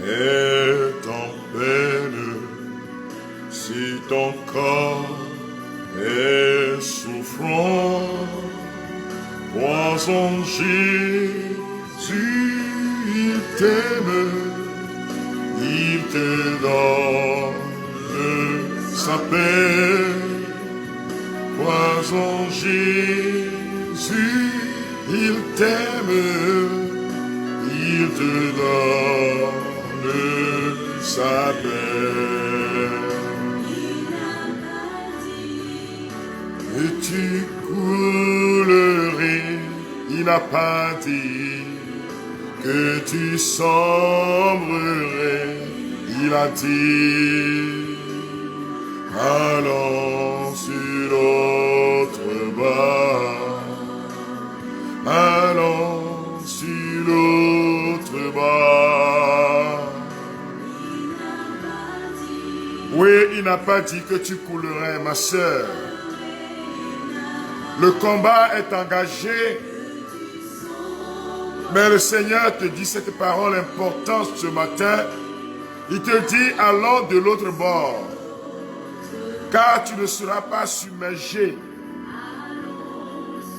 est en peine, si ton corps est souffrant, crois en Jésus, il t'aime, il te donne sa paix. Crois en Jésus, il t'aime, il te donne sa paix. Et tu coulerais, il n'a pas dit que tu sombrerais, il a dit, allons sur l'autre bas, allons sur l'autre bas. Oui, il n'a pas dit que tu coulerais, ma sœur. Le combat est engagé, mais le Seigneur te dit cette parole importante ce matin. Il te dit, allons de l'autre bord, car tu ne seras pas submergé.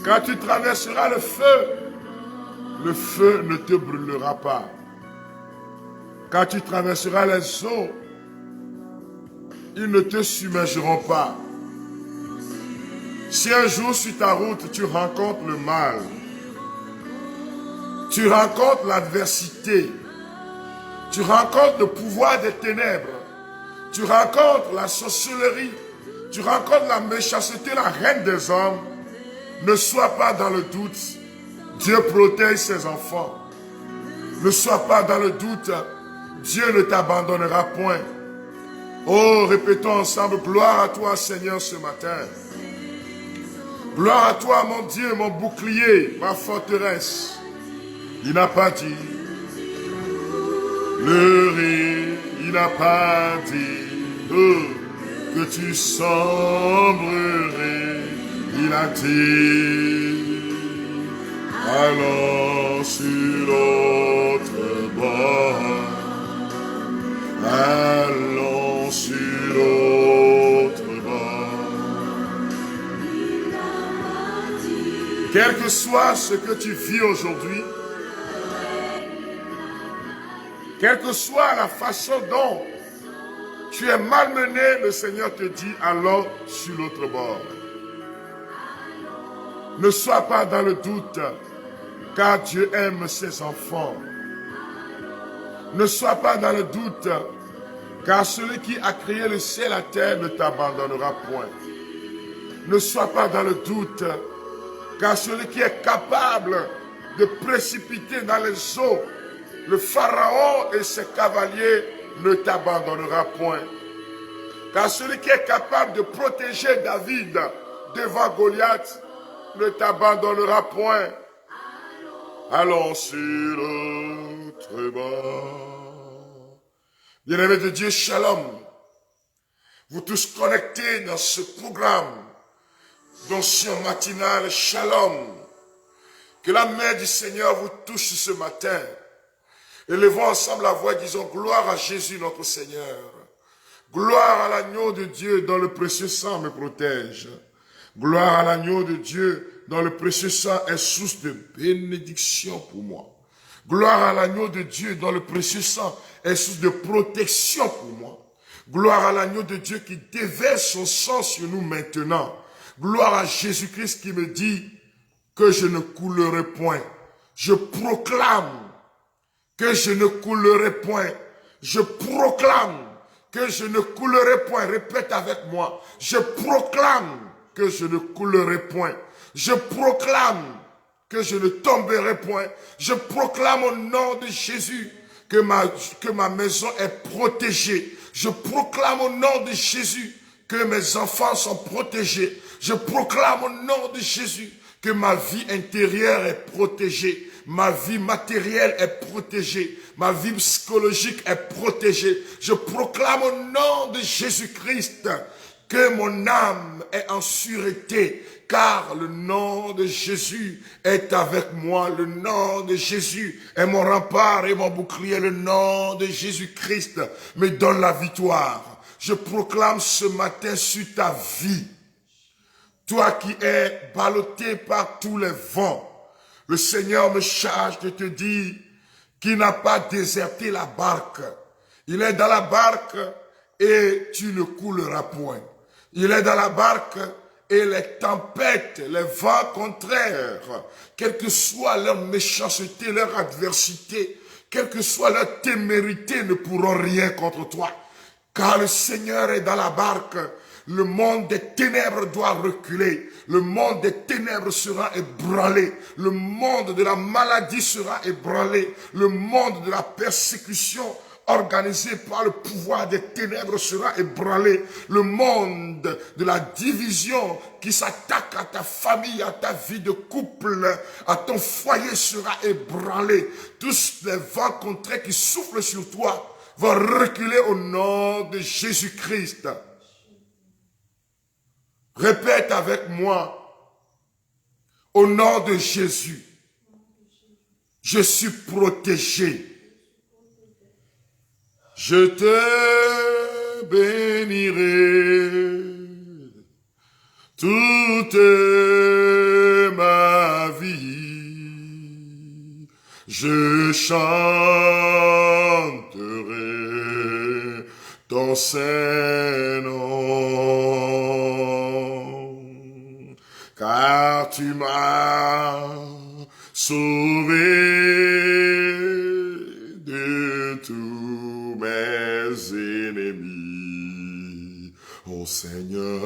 Quand tu traverseras le feu ne te brûlera pas. Quand tu traverseras les eaux, ils ne te submergeront pas. Si un jour sur ta route tu rencontres le mal, tu rencontres l'adversité, tu rencontres le pouvoir des ténèbres, tu rencontres la sorcellerie, tu rencontres la méchanceté, la reine des hommes, ne sois pas dans le doute. Dieu protège ses enfants. Ne sois pas dans le doute. Dieu ne t'abandonnera point. Oh, répétons ensemble, gloire à toi Seigneur ce matin. Gloire à toi mon Dieu, mon bouclier, ma forteresse. Il n'a pas dit le rire, il n'a pas dit que tu sombrerais. Il a dit, allons sur l'autre bord, allons sur l'autre bord. Quel que soit ce que tu vis aujourd'hui, quelle que soit la façon dont tu es malmené, le Seigneur te dit, allons sur l'autre bord. Ne sois pas dans le doute, car Dieu aime ses enfants. Ne sois pas dans le doute, car celui qui a créé le ciel et la terre ne t'abandonnera point. Ne sois pas dans le doute, car celui qui est capable de précipiter dans les eaux le Pharaon et ses cavaliers ne t'abandonnera point. Car celui qui est capable de protéger David devant Goliath ne t'abandonnera point. Allons sur l'autre bord. Bien-aimés de Dieu, shalom. Vous tous connectés dans ce programme d'onction matinale, shalom. Que la main du Seigneur vous touche ce matin. Élevons ensemble la voix, disons gloire à Jésus notre Seigneur. Gloire à l'agneau de Dieu dont le précieux sang me protège. Gloire à l'agneau de Dieu dont le précieux sang est source de bénédiction pour moi. Gloire à l'agneau de Dieu dont le précieux sang est source de protection pour moi. Gloire à l'agneau de Dieu qui déverse son sang sur nous maintenant. Gloire à Jésus-Christ qui me dit que je ne coulerai point. Je proclame que je ne coulerai point. Je proclame que je ne coulerai point. Répète avec moi. Je proclame que je ne coulerai point. Je proclame que je ne tomberai point. Je proclame au nom de Jésus que ma maison est protégée. Je proclame au nom de Jésus que mes enfants sont protégés. Je proclame au nom de Jésus que ma vie intérieure est protégée. Ma vie matérielle est protégée. Ma vie psychologique est protégée. Je proclame au nom de Jésus-Christ Que mon âme est en sûreté, car le nom de Jésus est avec moi. Le nom de Jésus est mon rempart et mon bouclier. Le nom de Jésus-Christ me donne la victoire. Je proclame ce matin sur ta vie, toi qui es ballotté par tous les vents, le Seigneur me charge de te dire qu'il n'a pas déserté la barque. Il est dans la barque et tu ne couleras point. Il est dans la barque et les tempêtes, les vents contraires, quelle que soit leur méchanceté, leur adversité, quelle que soit leur témérité, ne pourront rien contre toi. Car le Seigneur est dans la barque. Le monde des ténèbres doit reculer. Le monde des ténèbres sera ébranlé. Le monde de la maladie sera ébranlé. Le monde de la persécution organisé par le pouvoir des ténèbres sera ébranlé. Le monde de la division qui s'attaque à ta famille, à ta vie de couple, à ton foyer sera ébranlé. Tous les vents contraires qui soufflent sur toi vont reculer au nom de Jésus-Christ. Répète avec moi, au nom de Jésus, je suis protégé. Je te bénirai toute ma vie. Je chanterai ton saint nom, car tu m'as sauvé de tous mes ennemis. Ô Seigneur,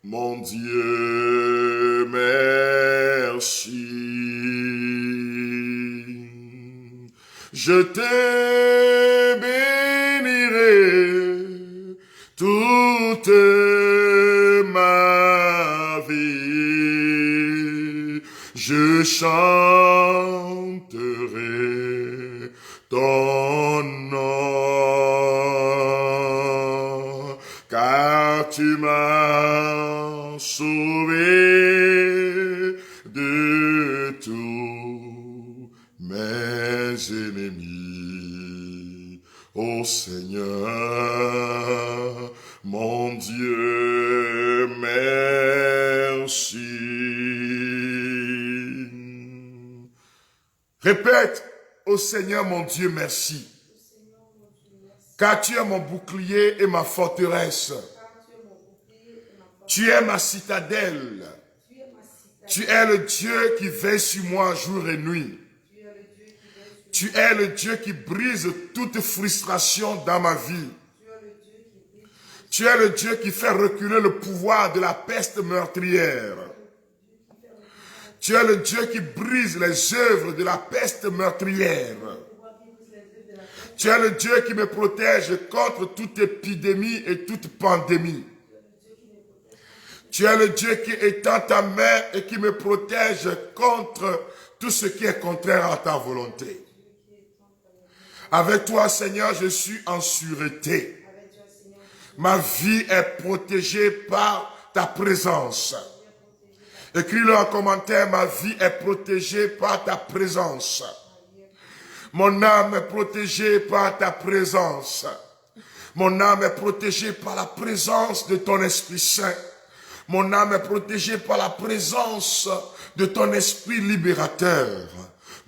mon Dieu, merci. Je te bénirai toute ma vie. Je chanterai ton nom, car tu m'as sauvé de tous mes ennemis. Ô Seigneur, mon Dieu, merci. Répète, ô Seigneur, mon Dieu, merci. Car tu es mon bouclier et ma forteresse. Tu es ma citadelle. Tu es le Dieu qui veille sur moi jour et nuit. Tu es le Dieu qui brise toute frustration dans ma vie. Tu es le Dieu qui fait reculer le pouvoir de la peste meurtrière. Tu es le Dieu qui brise les œuvres de la peste meurtrière. Tu es le Dieu qui me protège contre toute épidémie et toute pandémie. Tu es le Dieu qui étend ta main et qui me protège contre tout ce qui est contraire à ta volonté. Avec toi, Seigneur, je suis en sûreté. Ma vie est protégée par ta présence. Écris-le en commentaire, ma vie est protégée par ta présence. Mon âme est protégée par ta présence. Mon âme est protégée par la présence de ton Esprit Saint. Mon âme est protégée par la présence de ton Esprit libérateur.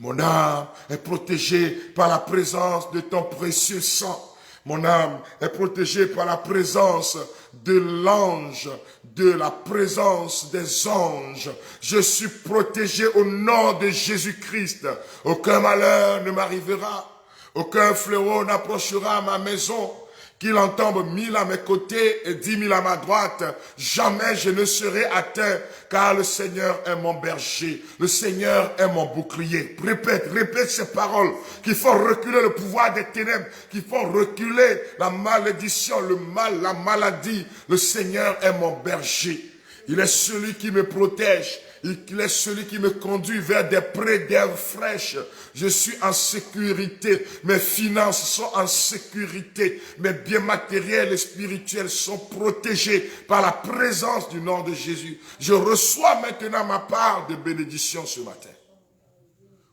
Mon âme est protégée par la présence de ton précieux sang. Mon âme est protégée par la présence de l'ange, de la présence des anges. Je suis protégé au nom de Jésus-Christ. Aucun malheur ne m'arrivera. Aucun fléau n'approchera ma maison. Qu'il en tombe 1000 à mes côtés et 10 000 à ma droite, jamais je ne serai atteint, car le Seigneur est mon berger, le Seigneur est mon bouclier. Répète ces paroles qui font reculer le pouvoir des ténèbres, qui font reculer la malédiction, le mal, la maladie. Le Seigneur est mon berger. Il est celui qui me protège. Il est celui qui me conduit vers des prés d'herbes fraîches. Je suis en sécurité. Mes finances sont en sécurité. Mes biens matériels et spirituels sont protégés par la présence du nom de Jésus. Je reçois maintenant ma part de bénédiction ce matin.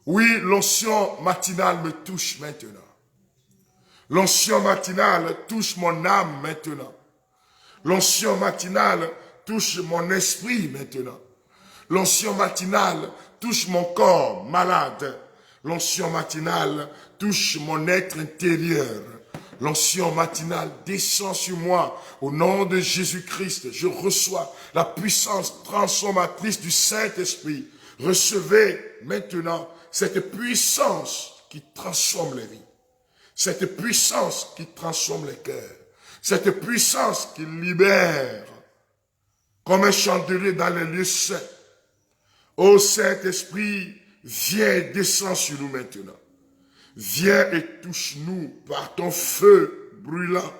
Oui, l'onction matinale me touche maintenant. L'onction matinale touche mon âme maintenant. L'onction matinale touche mon esprit maintenant. L'onction matinale touche mon corps malade. L'onction matinale touche mon être intérieur. L'onction matinale descend sur moi. Au nom de Jésus-Christ, je reçois la puissance transformatrice du Saint-Esprit. Recevez maintenant cette puissance qui transforme les vies. Cette puissance qui transforme les cœurs. Cette puissance qui libère comme un chandelier dans les lieux saints. Ô Saint-Esprit, viens et descends sur nous maintenant. Viens et touche-nous par ton feu brûlant.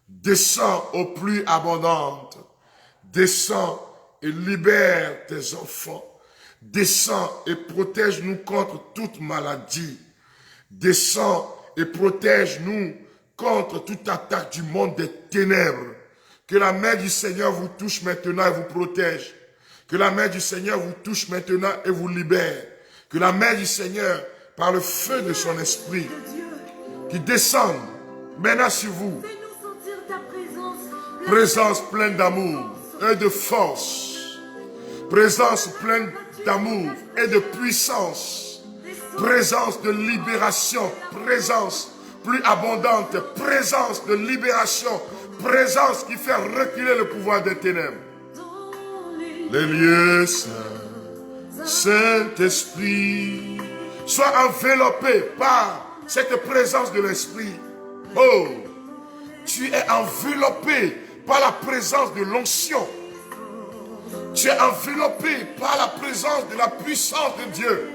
Descends aux pluies abondantes. Descends et libère tes enfants. Descends et protège-nous contre toute maladie. Descends et protège-nous contre toute attaque du monde des ténèbres. Que la main du Seigneur vous touche maintenant et vous protège. Que la main du Seigneur vous touche maintenant et vous libère. Que la main du Seigneur, par le feu de son esprit, qui descende maintenant sur vous. Présence pleine d'amour et de force. Présence pleine d'amour et de puissance. Présence de libération. Présence plus abondante. Présence de libération. Présence qui fait reculer le pouvoir des ténèbres. Les lieux saints, Saint-Esprit, sois enveloppé par cette présence de l'Esprit. Oh, tu es enveloppé par la présence de l'onction. Tu es enveloppé par la présence de la puissance de Dieu.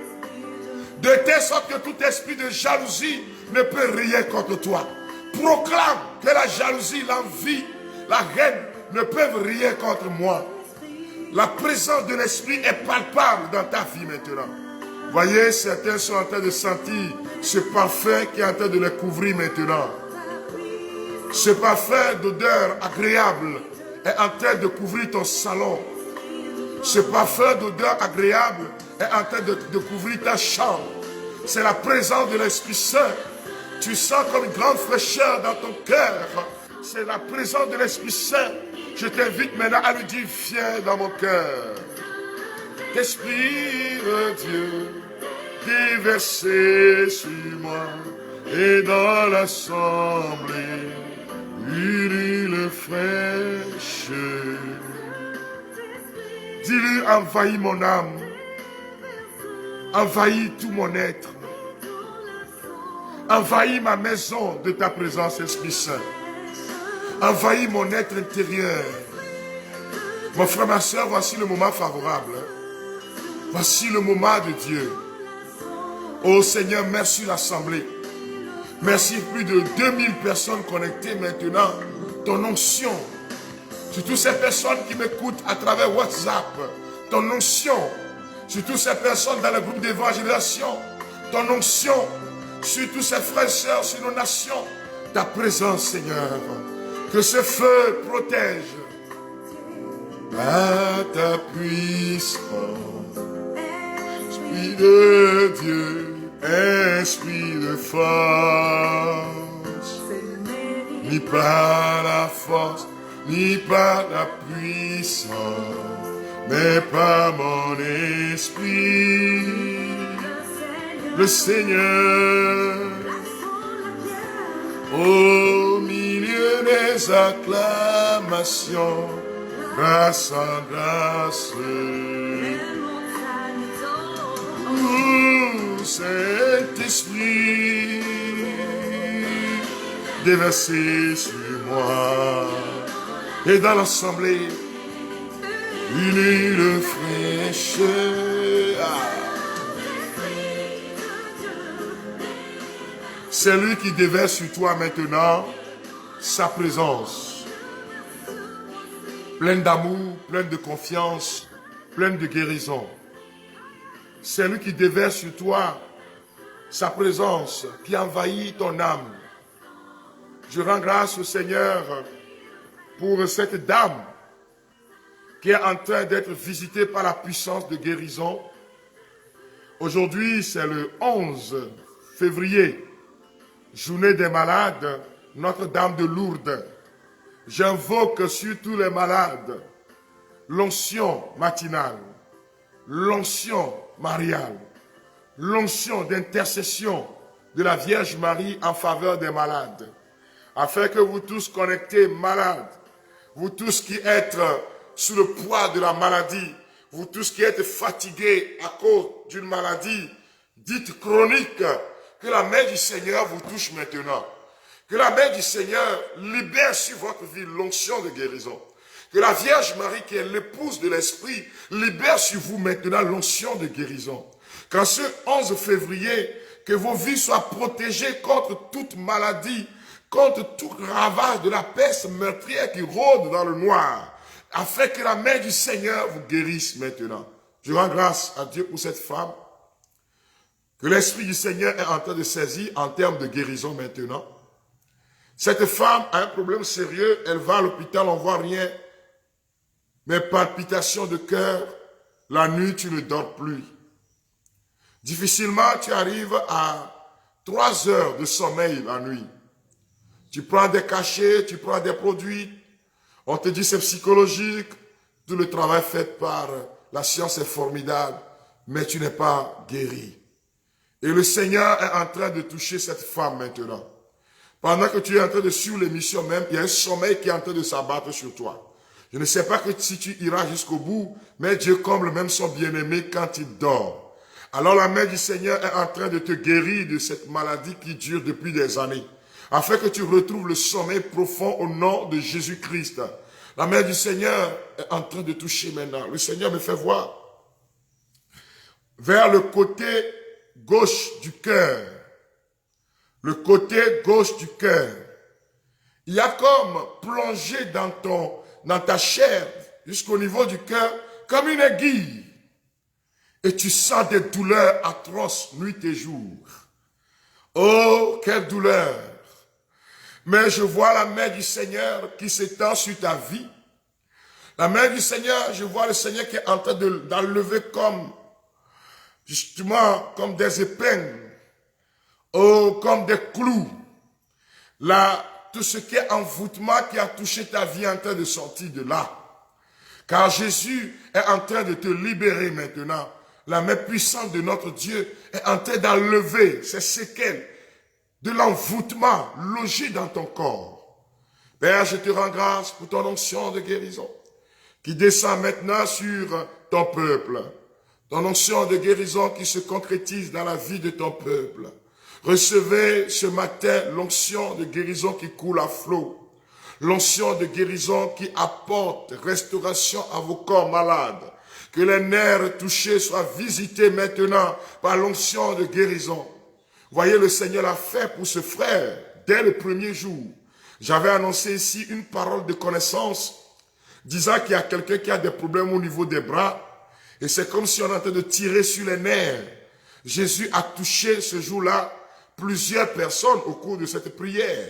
De telle sorte que tout esprit de jalousie ne peut rien contre toi. Proclame que la jalousie, l'envie, la haine ne peuvent rien contre moi. La présence de l'esprit est palpable dans ta vie maintenant. Voyez, certains sont en train de sentir ce parfum qui est en train de les couvrir maintenant. Ce parfum d'odeur agréable est en train de couvrir ton salon. Ce parfum d'odeur agréable est en train de couvrir ta chambre. C'est la présence de l'Esprit Saint. Tu sens comme une grande fraîcheur dans ton cœur. C'est la présence de l'Esprit Saint. Je t'invite maintenant à lui dire, viens dans mon cœur. Esprit de Dieu, déversé sur moi et dans l'assemblée, huile fraîche. Dis-lui, envahis mon âme, envahis tout mon être, envahis ma maison de ta présence, Esprit Saint. Envahis mon être intérieur. Mon frère, ma soeur, voici le moment favorable. Voici le moment de Dieu. Oh Seigneur, merci l'Assemblée. Merci plus de 2000 personnes connectées maintenant. Ton onction. Sur toutes ces personnes qui m'écoutent à travers WhatsApp. Ton onction. Sur toutes ces personnes dans le groupe d'évangélisation. Ton onction. Sur tous ces frères et sœurs, sur nos nations. Ta présence, Seigneur. Que ce feu protège. À ta puissance. Esprit de Dieu, esprit de force, ni par la force, ni par la puissance, mais par mon esprit. Le Seigneur, au milieu des acclamations, grâce à grâce. Saint-Esprit, déversé sur moi et dans l'assemblée, une huile fraîche. C'est lui qui déverse sur toi maintenant sa présence, pleine d'amour, pleine de confiance, pleine de guérison. C'est lui qui déverse sur toi sa présence, qui envahit ton âme. Je rends grâce au Seigneur pour cette dame qui est en train d'être visitée par la puissance de guérison. Aujourd'hui, c'est le 11 février, journée des malades, Notre-Dame de Lourdes. J'invoque sur tous les malades l'onction matinale, l'onction mariale, l'onction d'intercession de la Vierge Marie en faveur des malades, afin que vous tous connectés malades, vous tous qui êtes sous le poids de la maladie, vous tous qui êtes fatigués à cause d'une maladie dite chronique, que la main du Seigneur vous touche maintenant. Que la main du Seigneur libère sur votre vie l'onction de guérison. Que la Vierge Marie, qui est l'épouse de l'Esprit, libère sur vous maintenant l'onction de guérison. Qu'en ce 11 février, que vos vies soient protégées contre toute maladie, contre tout ravage de la peste meurtrière qui rôde dans le noir, afin que la main du Seigneur vous guérisse maintenant. Je rends grâce à Dieu pour cette femme, que l'Esprit du Seigneur est en train de saisir en termes de guérison maintenant. Cette femme a un problème sérieux, elle va à l'hôpital, on ne voit rien, mais palpitations de cœur, la nuit tu ne dors plus. Difficilement tu arrives à 3 heures de sommeil la nuit. Tu prends des cachets, tu prends des produits, on te dit c'est psychologique, tout le travail fait par la science est formidable, mais tu n'es pas guéri. Et le Seigneur est en train de toucher cette femme maintenant. Pendant que tu es en train de suivre l'émission même, il y a un sommeil qui est en train de s'abattre sur toi. Je ne sais pas que si tu iras jusqu'au bout, mais Dieu comble même son bien-aimé quand il dort. Alors la main du Seigneur est en train de te guérir de cette maladie qui dure depuis des années, afin que tu retrouves le sommeil profond au nom de Jésus-Christ. La main du Seigneur est en train de toucher maintenant. Le Seigneur me fait voir vers le côté gauche du cœur. Le côté gauche du cœur. Il y a comme plongé dans ta chair, jusqu'au niveau du cœur, comme une aiguille. Et tu sens des douleurs atroces, nuit et jour. Oh, quelle douleur! Mais je vois la main du Seigneur qui s'étend sur ta vie. La main du Seigneur, je vois le Seigneur qui est en train d'enlever comme, justement, comme des épingles. Oh, comme des clous. Là, tout ce qui est envoûtement qui a touché ta vie est en train de sortir de là. Car Jésus est en train de te libérer maintenant. La main puissante de notre Dieu est en train d'enlever ces séquelles de l'envoûtement logé dans ton corps. Père, je te rends grâce pour ton onction de guérison qui descend maintenant sur ton peuple. Ton onction de guérison qui se concrétise dans la vie de ton peuple. Recevez ce matin l'onction de guérison qui coule à flot. L'onction de guérison qui apporte restauration à vos corps malades. Que les nerfs touchés soient visités maintenant par l'onction de guérison. Voyez, le Seigneur l'a fait pour ce frère dès le premier jour. J'avais annoncé ici une parole de connaissance disant qu'il y a quelqu'un qui a des problèmes au niveau des bras. Et c'est comme si on était en train de tirer sur les nerfs. Jésus a touché ce jour-là plusieurs personnes au cours de cette prière.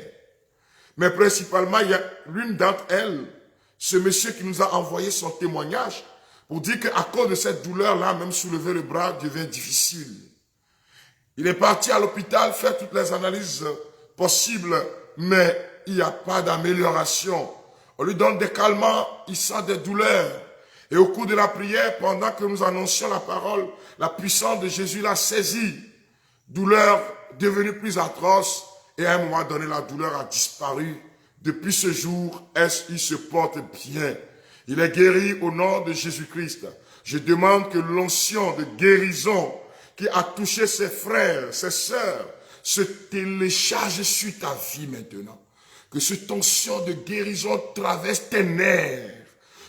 Mais principalement, il y a l'une d'entre elles, ce monsieur qui nous a envoyé son témoignage pour dire qu'à cause de cette douleur-là, même soulever le bras devient difficile. Il est parti à l'hôpital faire toutes les analyses possibles, mais il n'y a pas d'amélioration. On lui donne des calmants, il sent des douleurs. Et au cours de la prière, pendant que nous annoncions la parole, la puissance de Jésus l'a saisi. Douleur devenue plus atroce, et à un moment donné, la douleur a disparu. Depuis ce jour, il se porte bien. Il est guéri au nom de Jésus-Christ. Je demande que l'onction de guérison qui a touché ses frères, ses sœurs, se télécharge sur ta vie maintenant. Que cette onction de guérison traverse tes nerfs.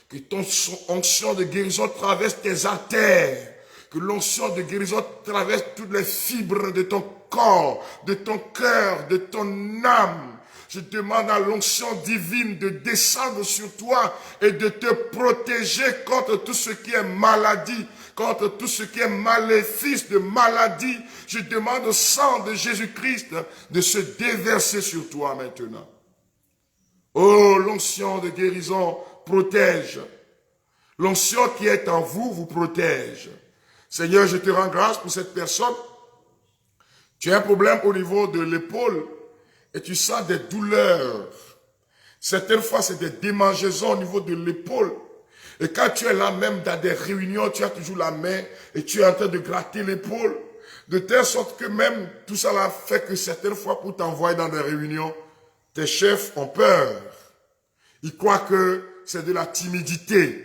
Que ton onction de guérison traverse tes artères. Que l'onction de guérison traverse toutes les fibres de ton corps, de ton cœur, de ton âme. Je demande à l'onction divine de descendre sur toi et de te protéger contre tout ce qui est maladie, contre tout ce qui est maléfice de maladie. Je demande au sang de Jésus-Christ de se déverser sur toi maintenant. Oh, l'onction de guérison protège. L'onction qui est en vous vous protège. Seigneur, je te rends grâce pour cette personne. Tu as un problème au niveau de l'épaule et tu sens des douleurs. Certaines fois, c'est des démangeaisons au niveau de l'épaule. Et quand tu es là même dans des réunions, tu as toujours la main et tu es en train de gratter l'épaule. De telle sorte que même tout ça là fait que certaines fois pour t'envoyer dans des réunions, tes chefs ont peur. Ils croient que c'est de la timidité.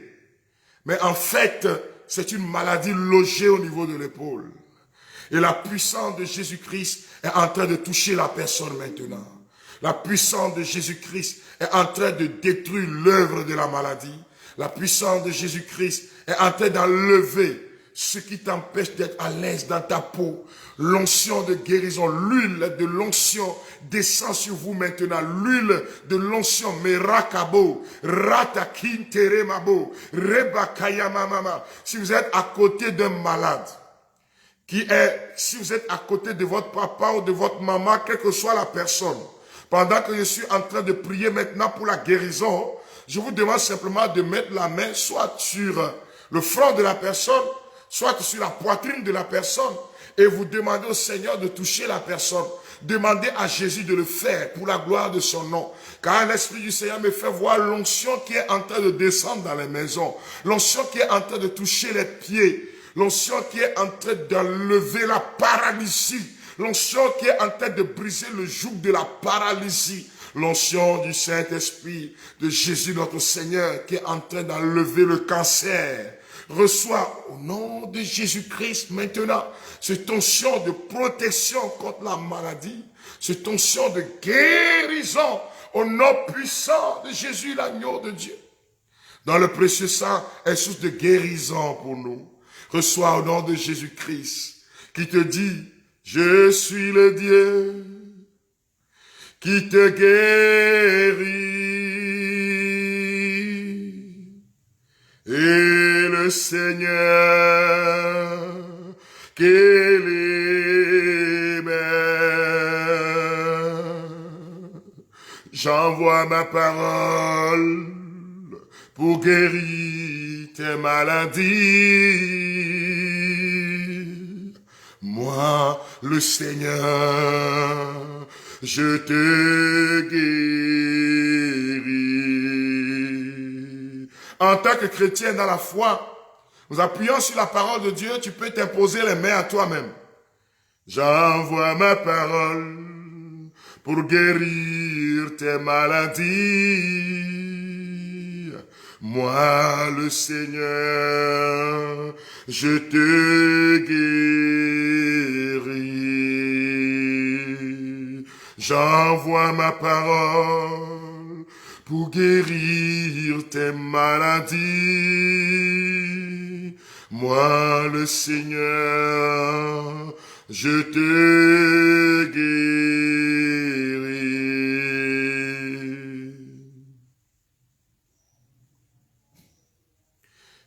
Mais en fait, c'est une maladie logée au niveau de l'épaule. Et la puissance de Jésus-Christ est en train de toucher la personne maintenant. La puissance de Jésus-Christ est en train de détruire l'œuvre de la maladie. La puissance de Jésus-Christ est en train d'enlever ce qui t'empêche d'être à l'aise dans ta peau. L'onction de guérison, l'huile de l'onction descend sur vous maintenant. L'huile de l'onction, merakabo, ratakinteremabo, rebakayamamama. Si vous êtes à côté d'un malade, si vous êtes à côté de votre papa ou de votre maman, quelle que soit la personne, pendant que je suis en train de prier maintenant pour la guérison, je vous demande simplement de mettre la main soit sur le front de la personne, soit sur la poitrine de la personne, et vous demandez au Seigneur de toucher la personne. Demandez à Jésus de le faire pour la gloire de son nom. Car l'Esprit du Seigneur me fait voir l'onction qui est en train de descendre dans les maisons. L'onction qui est en train de toucher les pieds. L'onction qui est en train d'enlever la paralysie. L'onction qui est en train de briser le joug de la paralysie. L'onction du Saint-Esprit, de Jésus notre Seigneur, qui est en train d'enlever le cancer. Reçois au nom de Jésus-Christ maintenant cette onction de protection contre la maladie, cette onction de guérison au nom puissant de Jésus, l'agneau de Dieu. Dans le précieux sang est source de guérison pour nous. Reçois au nom de Jésus-Christ qui te dit, je suis le Dieu qui te guérit. Et le Seigneur qui libère. J'envoie ma parole pour guérir tes maladies. Moi, le Seigneur, je te guéris. En tant que chrétien dans la foi, nous appuyons sur la parole de Dieu, tu peux t'imposer les mains à toi-même. J'envoie ma parole pour guérir tes maladies. Moi, le Seigneur, je te guéris. J'envoie ma parole pour guérir tes maladies. Moi, le Seigneur, je te guéris.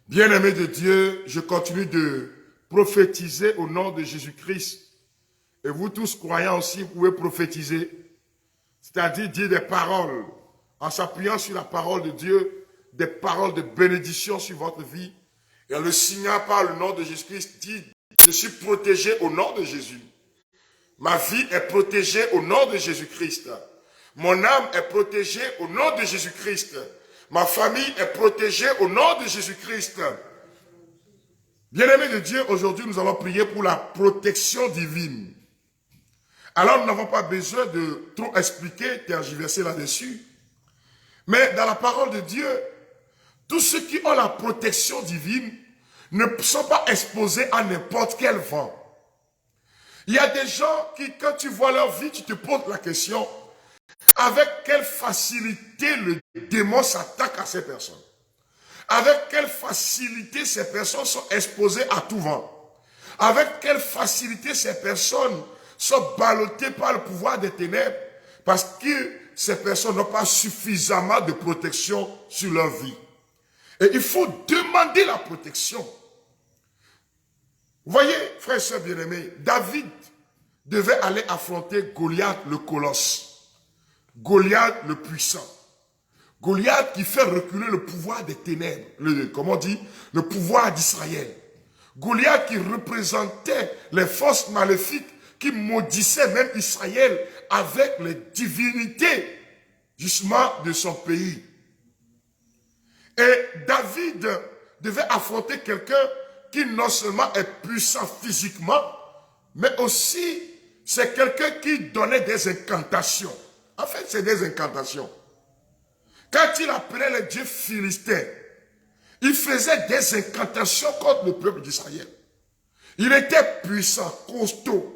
Bien-aimés de Dieu, je continue de prophétiser au nom de Jésus-Christ. Et vous tous croyants aussi, vous pouvez prophétiser, c'est-à-dire dire des paroles, en s'appuyant sur la parole de Dieu, des paroles de bénédiction sur votre vie, et en le signant par le nom de Jésus-Christ, dit, je suis protégé au nom de Jésus. Ma vie est protégée au nom de Jésus-Christ. Mon âme est protégée au nom de Jésus-Christ. Ma famille est protégée au nom de Jésus-Christ. Bien-aimés de Dieu, aujourd'hui nous allons prier pour la protection divine. Alors nous n'avons pas besoin de trop expliquer, tergiverser là-dessus. Mais dans la parole de Dieu, tous ceux qui ont la protection divine ne sont pas exposés à n'importe quel vent. Il y a des gens qui, quand tu vois leur vie, tu te poses la question, avec quelle facilité le démon s'attaque à ces personnes? Avec quelle facilité ces personnes sont exposées à tout vent? Avec quelle facilité ces personnes sont ballottées par le pouvoir des ténèbres? Parce que ces personnes n'ont pas suffisamment de protection sur leur vie. Et il faut demander la protection. Vous voyez, frères et sœurs bien-aimés, David devait aller affronter Goliath le colosse. Goliath le puissant. Goliath qui fait reculer le pouvoir des ténèbres. Le pouvoir d'Israël. Goliath qui représentait les forces maléfiques qui maudissaient même Israël avec les divinités justement de son pays. Et David devait affronter quelqu'un qui non seulement est puissant physiquement, mais aussi c'est quelqu'un qui donnait des incantations. En fait, c'est des incantations. Quand il appelait les dieux philistins, il faisait des incantations contre le peuple d'Israël. Il était puissant, costaud,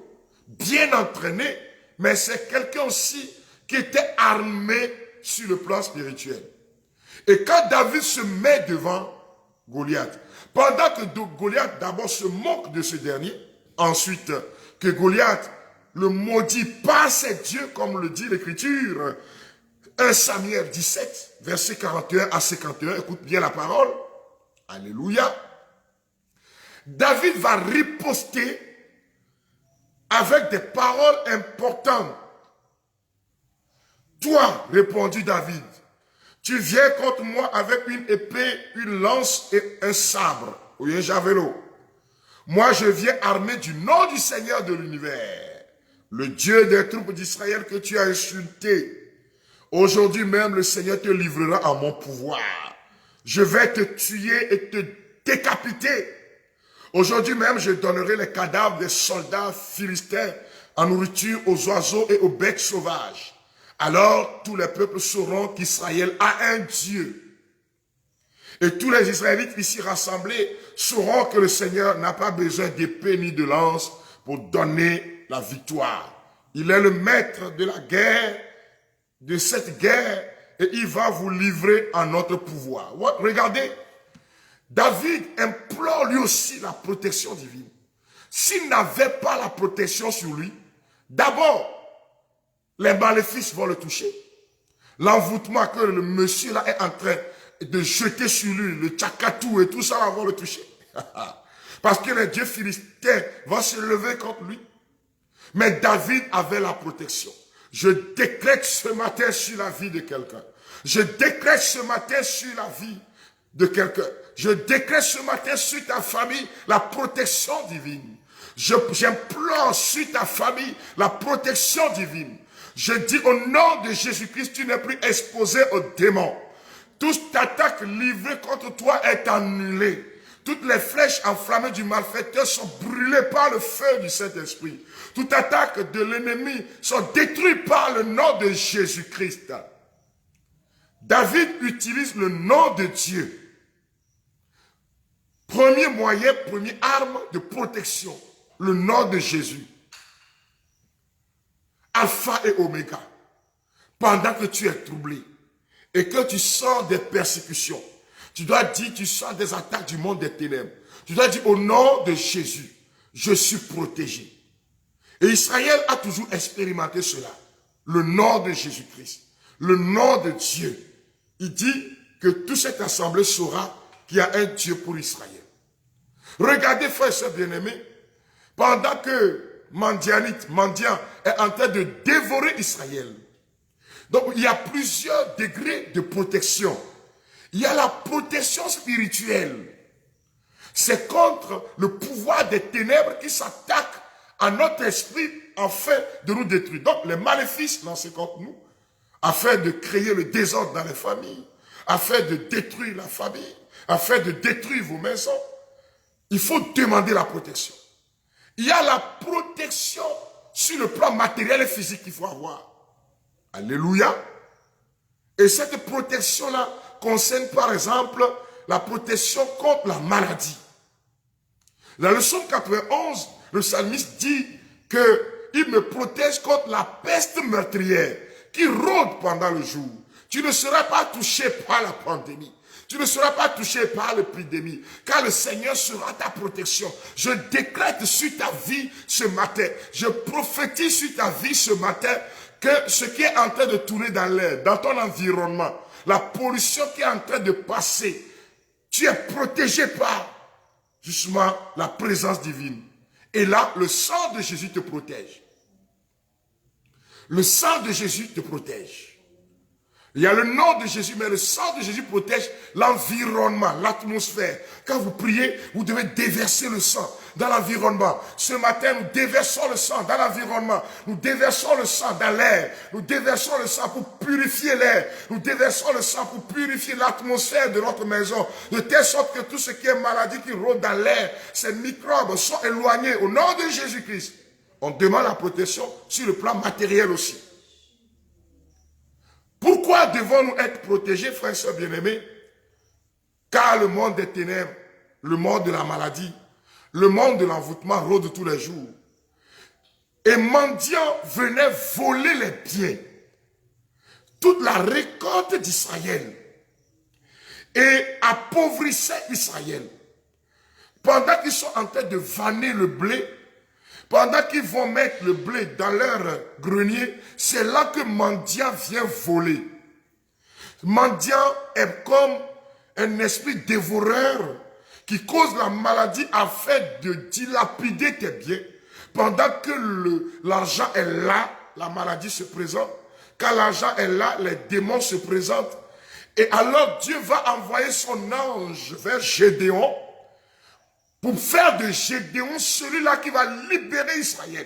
bien entraîné, mais c'est quelqu'un aussi qui était armé sur le plan spirituel. Et quand David se met devant Goliath, pendant que Goliath d'abord se moque de ce dernier, ensuite que Goliath le maudit par ses dieux, comme le dit l'Écriture, 1 Samuel 17, verset 41 à 51, écoute bien la parole, alléluia. David va riposter avec des paroles importantes. Toi, répondit David, tu viens contre moi avec une épée, une lance et un sabre, ou un javelot. Moi, je viens armé du nom du Seigneur de l'univers, le Dieu des troupes d'Israël que tu as insulté. Aujourd'hui même, le Seigneur te livrera en mon pouvoir. Je vais te tuer et te décapiter. Aujourd'hui même, je donnerai les cadavres des soldats philistins en nourriture aux oiseaux et aux bêtes sauvages. Alors, tous les peuples sauront qu'Israël a un Dieu. Et tous les Israélites ici rassemblés sauront que le Seigneur n'a pas besoin d'épée ni de lance pour donner la victoire. Il est le maître de la guerre, de cette guerre, et il va vous livrer en notre pouvoir. Regardez, David implore lui aussi la protection divine. S'il n'avait pas la protection sur lui, d'abord, les maléfices vont le toucher. L'envoûtement que le monsieur là est en train de jeter sur lui, le tchakatou et tout ça va le toucher. Parce que les dieux philistins vont se lever contre lui. Mais David avait la protection. Je décrète ce matin sur la vie de quelqu'un. Je décrète ce matin sur la vie de quelqu'un. Je décrète ce matin sur ta famille la protection divine. J'implore sur ta famille la protection divine. Je dis au nom de Jésus-Christ, tu n'es plus exposé aux démons. Toute attaque livrée contre toi est annulée. Toutes les flèches enflammées du malfaiteur sont brûlées par le feu du Saint-Esprit. Toute attaque de l'ennemi sont détruites par le nom de Jésus-Christ. David utilise le nom de Dieu. Premier moyen, première arme de protection. Le nom de Jésus. Alpha et Oméga. Pendant que tu es troublé et que tu sens des persécutions, tu dois dire, tu sens des attaques du monde des ténèbres. Tu dois dire au nom de Jésus, je suis protégé. Et Israël a toujours expérimenté cela. Le nom de Jésus-Christ. Le nom de Dieu. Il dit que toute cette assemblée saura qu'il y a un Dieu pour Israël. Regardez, frères et sœurs bien-aimés, pendant que Mendian est en train de dévorer Israël. Donc, il y a plusieurs degrés de protection. Il y a la protection spirituelle. C'est contre le pouvoir des ténèbres qui s'attaque à notre esprit afin de nous détruire. Donc, les maléfices lancés contre nous, afin de créer le désordre dans les familles, afin de détruire la famille, afin de détruire vos maisons, il faut demander la protection. Il y a la protection sur le plan matériel et physique qu'il faut avoir. Alléluia. Et cette protection-là concerne par exemple la protection contre la maladie. Dans le psaume 91, le psalmiste dit qu'il me protège contre la peste meurtrière qui rôde pendant le jour. Tu ne seras pas touché par la pandémie. Tu ne seras pas touché par l'épidémie, car le Seigneur sera ta protection. Je décrète sur ta vie ce matin, je prophétise sur ta vie ce matin, que ce qui est en train de tourner dans l'air, dans ton environnement, la pollution qui est en train de passer, tu es protégé par justement la présence divine. Et là, le sang de Jésus te protège. Le sang de Jésus te protège. Il y a le nom de Jésus, mais le sang de Jésus protège l'environnement, l'atmosphère. Quand vous priez, vous devez déverser le sang dans l'environnement. Ce matin, nous déversons le sang dans l'environnement. Nous déversons le sang dans l'air. Nous déversons le sang pour purifier l'air. Nous déversons le sang pour purifier l'atmosphère de notre maison. De telle sorte que tout ce qui est maladie qui rôde dans l'air, ces microbes sont éloignés au nom de Jésus-Christ. On demande la protection sur le plan matériel aussi. Pourquoi devons-nous être protégés, frères et sœurs bien-aimés? Car le monde des ténèbres, le monde de la maladie, le monde de l'envoûtement rôde tous les jours. Et mendiants venaient voler les biens, toute la récolte d'Israël, et appauvrissait Israël. Pendant qu'ils sont en train de vanner le blé, pendant qu'ils vont mettre le blé dans leur grenier, c'est là que mendiant vient voler. Mendiant est comme un esprit dévoreur qui cause la maladie afin de dilapider tes biens. Pendant que l'argent est là, la maladie se présente. Quand l'argent est là, les démons se présentent. Et alors Dieu va envoyer son ange vers Gédéon pour faire de Gédéon celui-là qui va libérer Israël.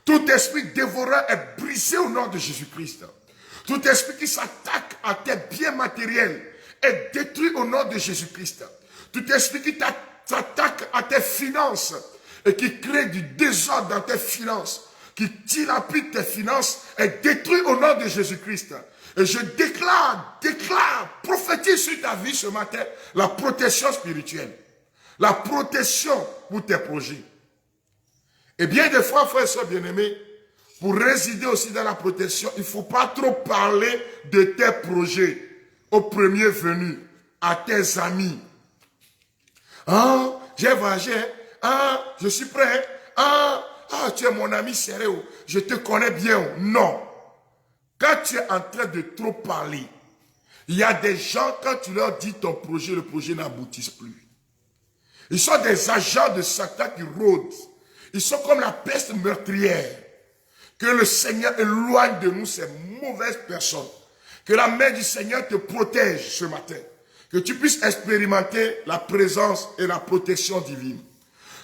Tout esprit dévoreur est brisé au nom de Jésus-Christ. Tout esprit qui s'attaque à tes biens matériels est détruit au nom de Jésus-Christ. Tout esprit qui s'attaque à tes finances et qui crée du désordre dans tes finances, qui dilapide tes finances, est détruit au nom de Jésus-Christ. Et je déclare, prophétise sur ta vie ce matin, la protection spirituelle. La protection pour tes projets. Et bien des fois, frères et sœurs bien-aimés, pour résider aussi dans la protection, il ne faut pas trop parler de tes projets aux premiers venus, à tes amis. Ah, j'ai voyagé, ah, je suis prêt, ah, tu es mon ami sérieux, je te connais bien. Non. Quand tu es en train de trop parler, il y a des gens, quand tu leur dis ton projet, le projet n'aboutit plus. Ils sont des agents de Satan qui rôdent. Ils sont comme la peste meurtrière. Que le Seigneur éloigne de nous ces mauvaises personnes. Que la main du Seigneur te protège ce matin. Que tu puisses expérimenter la présence et la protection divine.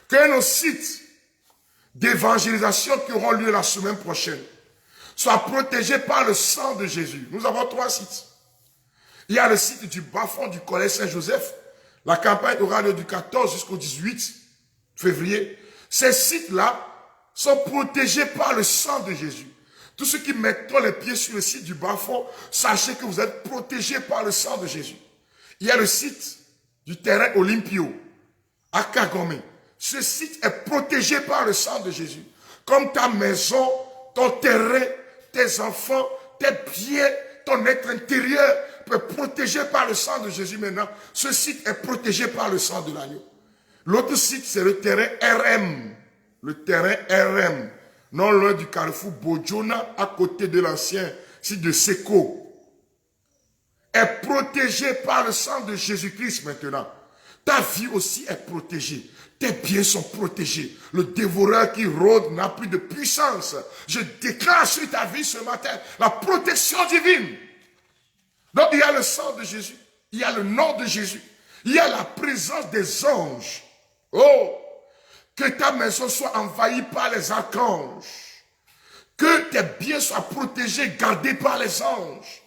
Que nos sites d'évangélisation qui auront lieu la semaine prochaine soient protégés par le sang de Jésus. Nous avons 3 sites. Il y a le site du bas-fond du collège Saint-Joseph. La campagne aura lieu du 14 jusqu'au 18 février. Ces sites-là sont protégés par le sang de Jésus. Tous ceux qui mettront les pieds sur le site du bas-fond, sachez que vous êtes protégés par le sang de Jésus. Il y a le site du terrain Olympio, à Kagome. Ce site est protégé par le sang de Jésus. Comme ta maison, ton terrain, tes enfants, tes biens, ton être intérieur peut être protégé par le sang de Jésus maintenant. Ce site est protégé par le sang de l'agneau. L'autre site, c'est le terrain RM. Le terrain RM. Non loin du carrefour Bojona, à côté de l'ancien site de Seko. Est protégé par le sang de Jésus-Christ maintenant. Ta vie aussi est protégée. Tes biens sont protégés. Le dévoreur qui rôde n'a plus de puissance. Je déclare sur ta vie ce matin la protection divine. Donc il y a le sang de Jésus. Il y a le nom de Jésus. Il y a la présence des anges. Oh! Que ta maison soit envahie par les archanges. Que tes biens soient protégés, gardés par les anges.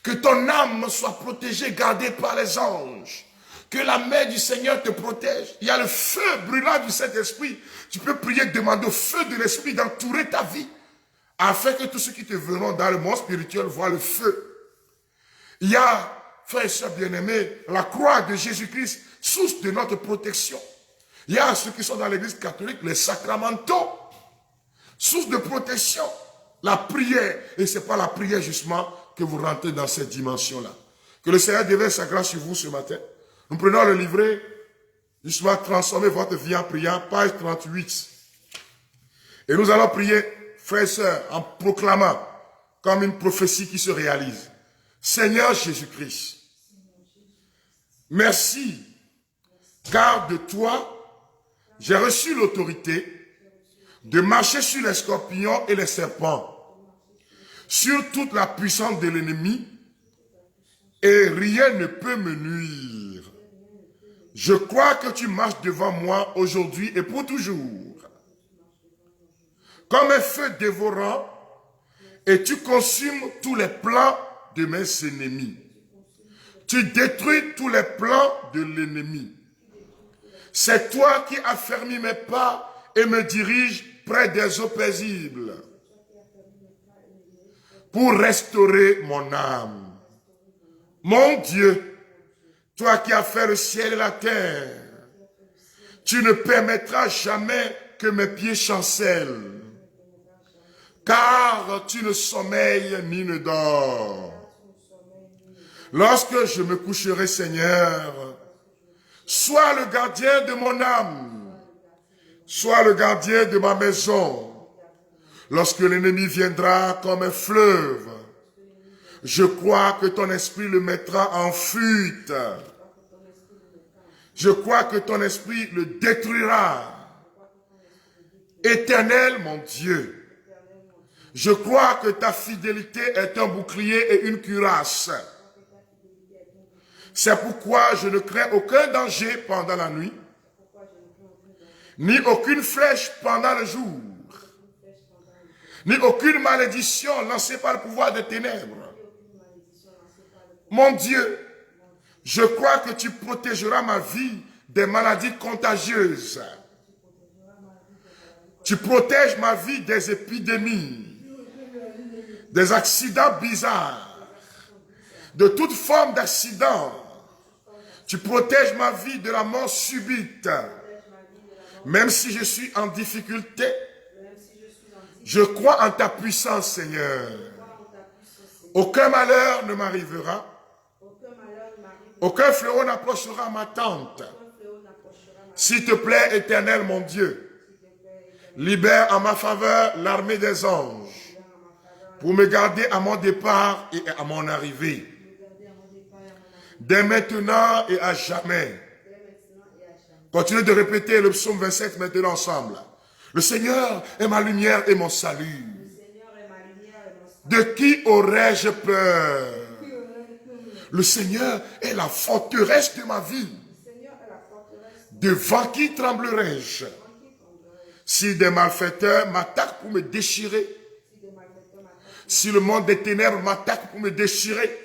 Que ton âme soit protégée, gardée par les anges. Que la main du Seigneur te protège. Il y a le feu brûlant du Saint-Esprit. Tu peux prier, demander au feu de l'Esprit d'entourer ta vie. Afin que tous ceux qui te verront dans le monde spirituel voient le feu. Il y a, frères et sœurs bien-aimés, la croix de Jésus-Christ, source de notre protection. Il y a ceux qui sont dans l'église catholique, les sacramentaux, source de protection. La prière, et ce n'est pas la prière justement que vous rentrez dans cette dimension-là. Que le Seigneur déverse sa grâce sur vous ce matin. Nous prenons le livret, justement, transformer votre vie en priant, page 38. Et nous allons prier, frères et sœurs, en proclamant comme une prophétie qui se réalise. Seigneur Jésus-Christ, merci, car de toi, j'ai reçu l'autorité de marcher sur les scorpions et les serpents, sur toute la puissance de l'ennemi, et rien ne peut me nuire. Je crois que tu marches devant moi aujourd'hui et pour toujours. Comme un feu dévorant, et tu consumes tous les plans de mes ennemis. Tu détruis tous les plans de l'ennemi. C'est toi qui affermis mes pas et me diriges près des eaux paisibles pour restaurer mon âme. Mon Dieu, toi qui as fait le ciel et la terre, tu ne permettras jamais que mes pieds chancellent, car tu ne sommeilles ni ne dors. Lorsque je me coucherai, Seigneur, sois le gardien de mon âme, sois le gardien de ma maison. Lorsque l'ennemi viendra comme un fleuve, je crois que ton esprit le mettra en fuite. Je crois que ton esprit le détruira. Éternel, mon Dieu, je crois que ta fidélité est un bouclier et une cuirasse. C'est pourquoi je ne crains aucun danger pendant la nuit, ni aucune flèche pendant le jour, ni aucune malédiction lancée par le pouvoir des ténèbres. Mon Dieu, je crois que tu protégeras ma vie des maladies contagieuses. Tu protèges ma vie des épidémies, des accidents bizarres, de toute forme d'accident. Tu protèges ma vie de la mort subite. Même si je suis en difficulté, je crois en ta puissance, Seigneur. Aucun malheur ne m'arrivera. Aucun fléau n'approchera ma tente. S'il te plaît, Éternel, mon Dieu, libère en ma faveur l'armée des anges pour me garder à mon départ et à mon arrivée. Dès maintenant et à jamais. Continuez de répéter le psaume 27 maintenant ensemble. Le Seigneur est ma lumière et mon salut. De qui aurais-je peur? Le Seigneur est la forteresse de ma vie. Devant qui tremblerai-je? Si des malfaiteurs m'attaquent pour me déchirer, si le monde des ténèbres m'attaque pour me déchirer,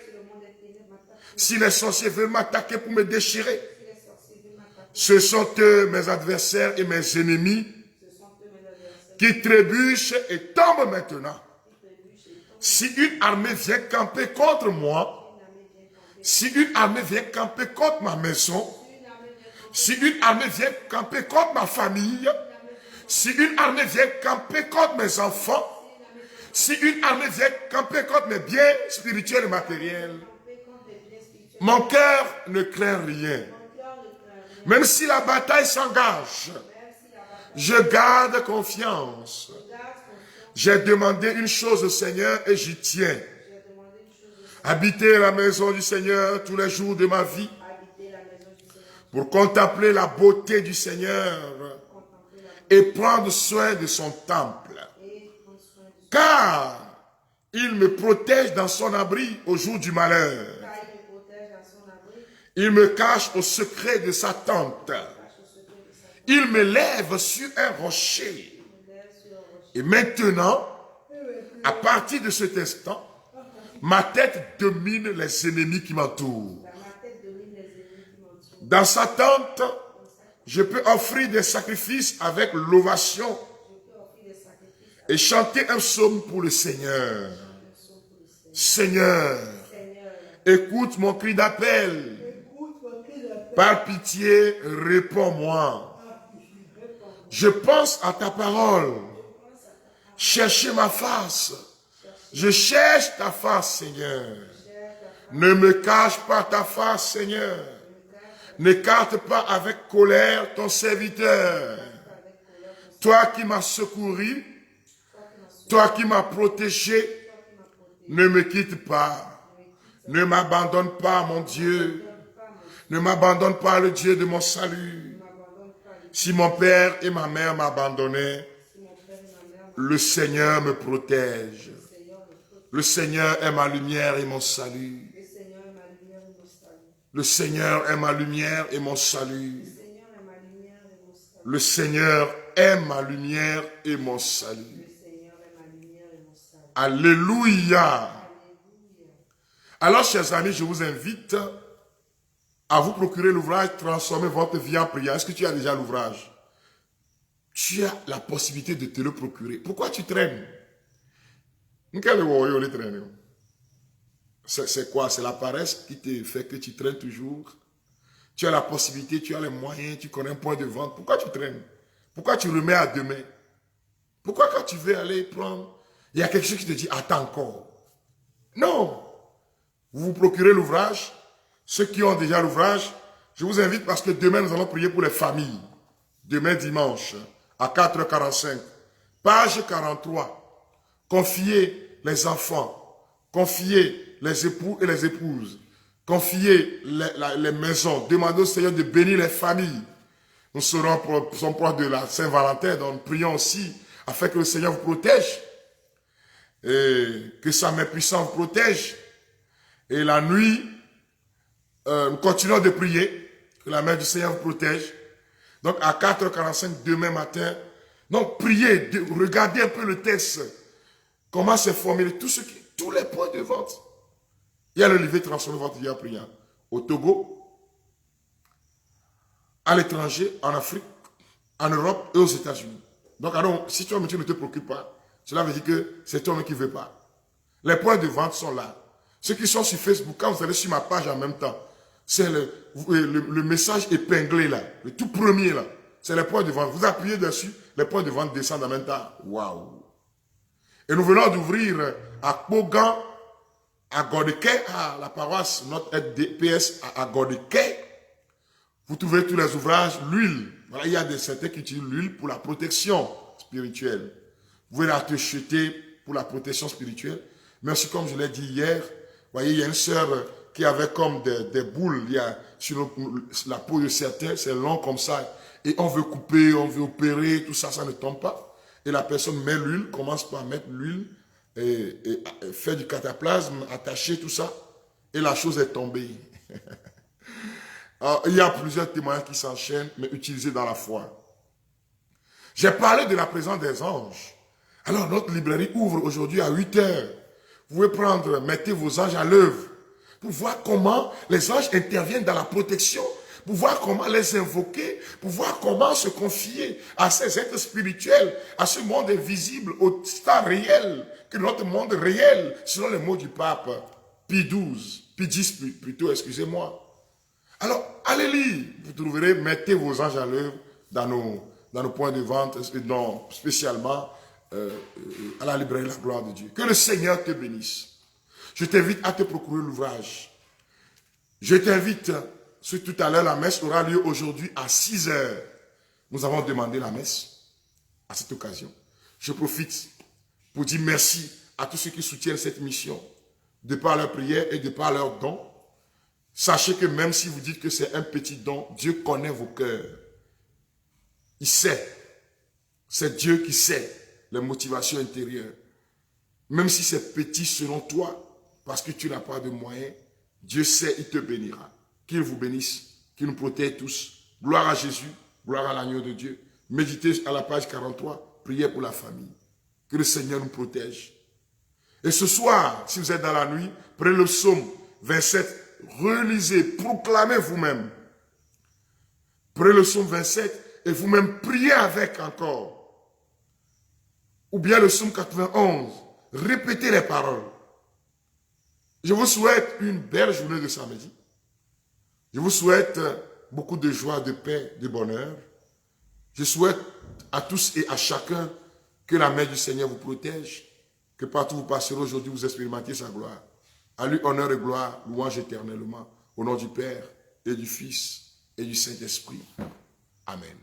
si les sorciers veulent m'attaquer pour me déchirer, ce sont eux mes adversaires et mes ennemis qui trébuchent et tombent maintenant. Si une armée vient camper contre moi, si une armée vient camper contre ma maison, si une armée vient camper contre ma famille, si une armée vient camper contre mes enfants, si une armée vient camper contre mes biens spirituels et matériels, mon cœur ne craint rien. Même si la bataille s'engage, je garde confiance. J'ai demandé une chose au Seigneur et j'y tiens. Habiter la maison du Seigneur tous les jours de ma vie pour contempler la beauté du Seigneur et prendre soin de son temple. Car il me protège dans son abri au jour du malheur. Il me cache au secret de sa tente. Il me lève sur un rocher. Et maintenant, à partir de cet instant, ma tête domine les ennemis qui m'entourent. Dans sa tente, je peux offrir des sacrifices avec l'ovation et chanter un psaume pour le Seigneur. Seigneur, écoute mon cri d'appel. Par pitié, réponds-moi. Je pense à ta parole. Cherchez ma face. Je cherche ta face, Seigneur. Ne me cache pas ta face, Seigneur. N'écarte pas avec colère ton serviteur. Toi qui m'as secouru, Toi qui m'as protégé, ne me quitte pas. Ne m'abandonne pas, mon Dieu. Ne m'abandonne pas, le Dieu de mon salut. Si mon père et ma mère m'abandonnaient, le Seigneur me protège. Le Seigneur est ma lumière et mon salut. Le Seigneur est ma lumière et mon salut. Le Seigneur est ma lumière et mon salut. Alléluia. Alors, chers amis, je vous invite à vous procurer l'ouvrage Transformer votre vie en prière. Est-ce que tu as déjà l'ouvrage? Tu as la possibilité de te le procurer. Pourquoi tu traînes? C'est quoi? C'est la paresse qui te fait que tu traînes toujours. Tu as la possibilité, tu as les moyens, tu connais un point de vente. Pourquoi tu traînes? Pourquoi tu remets à demain? Pourquoi quand tu veux aller prendre, il y a quelque chose qui te dit, attends encore. Non. Vous vous procurez l'ouvrage. Ceux qui ont déjà l'ouvrage, je vous invite parce que demain, nous allons prier pour les familles. Demain, dimanche, à 4h45. Page 43. Confiez les enfants. Confiez les époux et les épouses. Confiez les maisons. Demandez au Seigneur de bénir les familles. Nous sommes proches de la Saint-Valentin, donc prions aussi afin que le Seigneur vous protège. Et que sa main puissante vous protège. Et la nuit, nous continuons de prier. Que la main du Seigneur vous protège. Donc à 4h45 demain matin, donc priez, regardez un peu le texte. Comment c'est formulé, tous les points de vente. Il y a le livre Transformer votre vie en prière. Au Togo, à l'étranger, en Afrique, en Europe et aux États-Unis. Donc alors, si toi-même tu ne te préoccupes pas, cela veut dire que c'est toi-même qui ne veux pas. Les points de vente sont là. Ceux qui sont sur Facebook, quand vous allez sur ma page en même temps, c'est le message épinglé là, le tout premier là. C'est les points de vente. Vous appuyez dessus, les points de vente descendent en même temps. Waouh! Et nous venons d'ouvrir à Pogan, à Godeke, à la paroisse, notre DPS à Godeke. Vous trouvez tous les ouvrages, l'huile. Voilà, il y a certains qui utilisent l'huile pour la protection spirituelle. Vous pouvez l'acheter pour la protection spirituelle. Mais aussi, comme je l'ai dit hier, vous voyez, il y a une sœur qui avait comme des boules sur la peau de certains, c'est long comme ça. Et on veut couper, on veut opérer, tout ça, ça ne tombe pas. Et la personne met l'huile, commence par mettre l'huile et fait du cataplasme, attacher tout ça. Et la chose est tombée. Alors, il y a plusieurs témoignages qui s'enchaînent, mais utilisés dans la foi. J'ai parlé de la présence des anges. Alors, notre librairie ouvre aujourd'hui à 8 heures. Vous pouvez prendre, mettez vos anges à l'œuvre pour voir comment les anges interviennent dans la protection, pour voir comment les invoquer, pour voir comment se confier à ces êtres spirituels, à ce monde invisible, au stade réel, que notre monde réel, selon les mots du pape Pie XII, Pie X plutôt, excusez-moi. Alors, allez lire, vous trouverez, mettez vos anges à l'œuvre dans nos points de vente, spécialement à la librairie La Gloire de Dieu. Que le Seigneur te bénisse. Je t'invite à te procurer l'ouvrage. Je t'invite, tout à l'heure, la messe aura lieu aujourd'hui à 6 heures. Nous avons demandé la messe à cette occasion. Je profite pour dire merci à tous ceux qui soutiennent cette mission, de par leur prière et de par leurs dons. Sachez que même si vous dites que c'est un petit don, Dieu connaît vos cœurs. Il sait. C'est Dieu qui sait les motivations intérieures. Même si c'est petit selon toi, parce que tu n'as pas de moyens, Dieu sait, il te bénira. Qu'il vous bénisse, qu'il nous protège tous. Gloire à Jésus, gloire à l'agneau de Dieu. Méditez à la page 43, priez pour la famille. Que le Seigneur nous protège. Et ce soir, si vous êtes dans la nuit, prenez le psaume 27, relisez, proclamez vous-même. Prenez le psaume 27 et vous-même priez avec encore. Ou bien le psaume 91, répétez les paroles. Je vous souhaite une belle journée de samedi. Je vous souhaite beaucoup de joie, de paix, de bonheur. Je souhaite à tous et à chacun que la main du Seigneur vous protège, que partout où vous passerez aujourd'hui, vous expérimentiez sa gloire. À lui, honneur et gloire, louange éternellement, au nom du Père et du Fils et du Saint-Esprit. Amen.